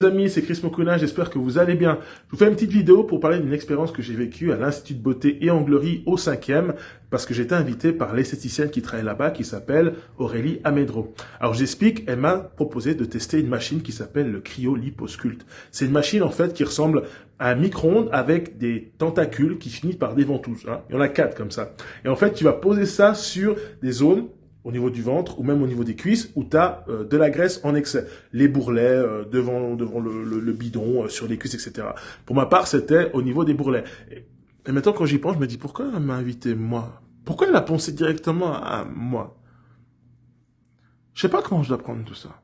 Les amis, c'est Chris Mokuna, j'espère que vous allez bien. Je vous fais une petite vidéo pour parler d'une expérience que j'ai vécue à l'Institut de beauté et onglerie au 5e, parce que j'étais invité par l'esthéticienne qui travaille là-bas, qui s'appelle Aurélie Amedro. Alors j'explique, elle m'a proposé de tester une machine qui s'appelle le Cryo-Liposculpt. C'est une machine en fait qui ressemble à un micro-ondes avec des tentacules qui finissent par des ventouses. Hein. Il y en a 4 comme ça. Et en fait, tu vas poser ça sur des zones au niveau du ventre ou même au niveau des cuisses où tu as de la graisse en excès. Les bourrelets devant le bidon, sur les cuisses, etc. Pour ma part, c'était au niveau des bourrelets. Et maintenant, quand j'y pense, je me dis, pourquoi elle m'a invité moi? Pourquoi elle a pensé directement à moi? Je sais pas comment je dois prendre tout ça.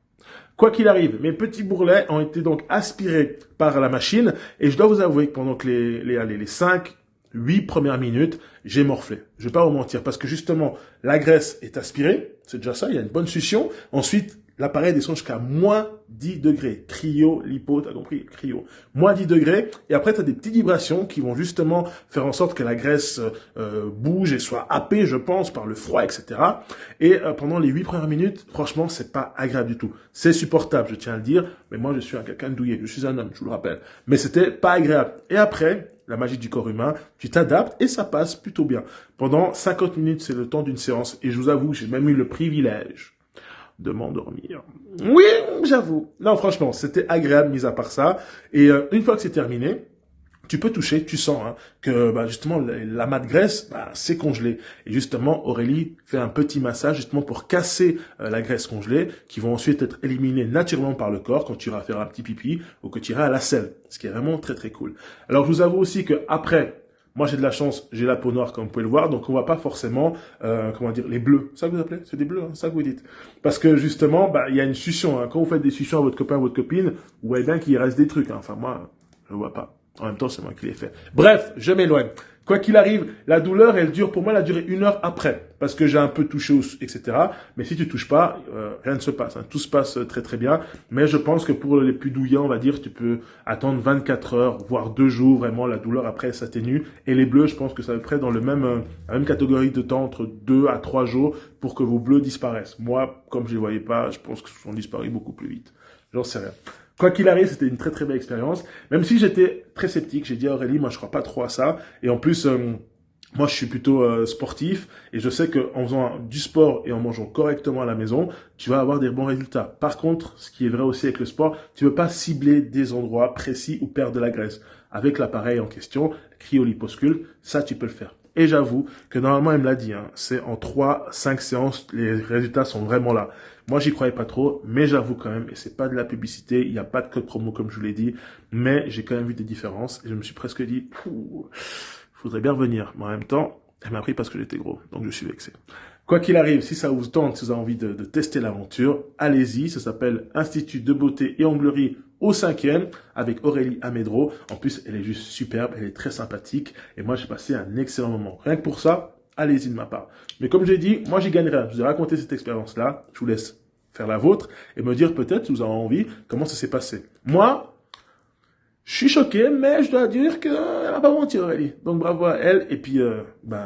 Quoi qu'il arrive, mes petits bourrelets ont été donc aspirés par la machine et je dois vous avouer que pendant que les 5, 8 premières minutes, j'ai morflé. Je vais pas vous mentir parce que justement, la graisse est aspirée, c'est déjà ça, il y a une bonne succion. Ensuite, l'appareil descend jusqu'à moins 10 degrés. Cryo, lipo, t'as compris? Cryo. Moins 10 degrés. Et après, tu as des petites vibrations qui vont justement faire en sorte que la graisse bouge et soit happée, je pense, par le froid, etc. Et pendant les 8 premières minutes, franchement, c'est pas agréable du tout. C'est supportable, je tiens à le dire. Mais moi, je suis quelqu'un de douillet. Je suis un homme, je vous le rappelle. Mais c'était pas agréable. Et après, la magie du corps humain, tu t'adaptes et ça passe plutôt bien. Pendant 50 minutes, c'est le temps d'une séance. Et je vous avoue, j'ai même eu le privilège de m'endormir. Oui, j'avoue. Non, franchement, c'était agréable, mis à part ça. Et une fois que c'est terminé, tu peux toucher, tu sens que justement l'amas de graisse, c'est congelé. Et justement, Aurélie fait un petit massage justement pour casser la graisse congelée, qui vont ensuite être éliminées naturellement par le corps quand tu iras faire un petit pipi ou que tu iras à la selle, ce qui est vraiment très très cool. Alors je vous avoue aussi que après, moi j'ai de la chance, j'ai la peau noire comme vous pouvez le voir, donc on voit pas forcément, les bleus. Ça que vous appelez? C'est des bleus, ça que vous dites. Parce que justement, il y a une succion. Quand vous faites des suctions à votre copain, à votre copine, vous voyez bien qu'il reste des trucs. Enfin moi, je vois pas. En même temps, c'est moi qui l'ai fait. Bref, je m'éloigne. Quoi qu'il arrive, la douleur, elle dure, pour moi, elle a duré 1 heure après. Parce que j'ai un peu touché, etc. Mais si tu touches pas, rien ne se passe. Tout se passe très très bien. Mais je pense que pour les plus douillants, on va dire, tu peux attendre 24 heures, voire 2 jours. Vraiment, la douleur après s'atténue. Et les bleus, je pense que ça va être dans la même catégorie de temps, entre 2 à 3 jours, pour que vos bleus disparaissent. Moi, comme je les voyais pas, je pense qu'ils sont disparus beaucoup plus vite. J'en sais rien. Quoi qu'il arrive, c'était une très très belle expérience. Même si j'étais très sceptique, j'ai dit à Aurélie, moi je crois pas trop à ça. Et en plus, moi je suis plutôt sportif et je sais qu'en faisant du sport et en mangeant correctement à la maison, tu vas avoir des bons résultats. Par contre, ce qui est vrai aussi avec le sport, tu ne veux pas cibler des endroits précis ou perdre de la graisse. Avec l'appareil en question, Cryo-Liposculpt, ça tu peux le faire. Et j'avoue que normalement, elle me l'a dit, c'est en 3-5 séances, les résultats sont vraiment là. Moi, j'y croyais pas trop, mais j'avoue quand même, et c'est pas de la publicité, il n'y a pas de code promo comme je vous l'ai dit, mais j'ai quand même vu des différences, et je me suis presque dit, faudrait bien revenir. Mais en même temps, elle m'a pris parce que j'étais gros, donc je suis vexé. Quoi qu'il arrive, si ça vous tente, si vous avez envie de tester l'aventure, allez-y, ça s'appelle Institut de beauté et onglerie au 5e avec Aurélie Amedro. En plus, elle est juste superbe, elle est très sympathique et moi j'ai passé un excellent moment. Rien que pour ça, allez-y de ma part. Mais comme j'ai dit, moi j'y gagne rien. Je vous ai raconté cette expérience-là, je vous laisse faire la vôtre et me dire peut-être si vous avez envie comment ça s'est passé. Moi, je suis choqué, mais je dois dire qu'elle n'a pas menti, Aurélie. Donc bravo à elle, et puis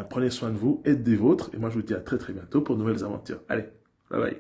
prenez soin de vous et des vôtres, et moi je vous dis à très très bientôt pour de nouvelles aventures. Allez, bye bye.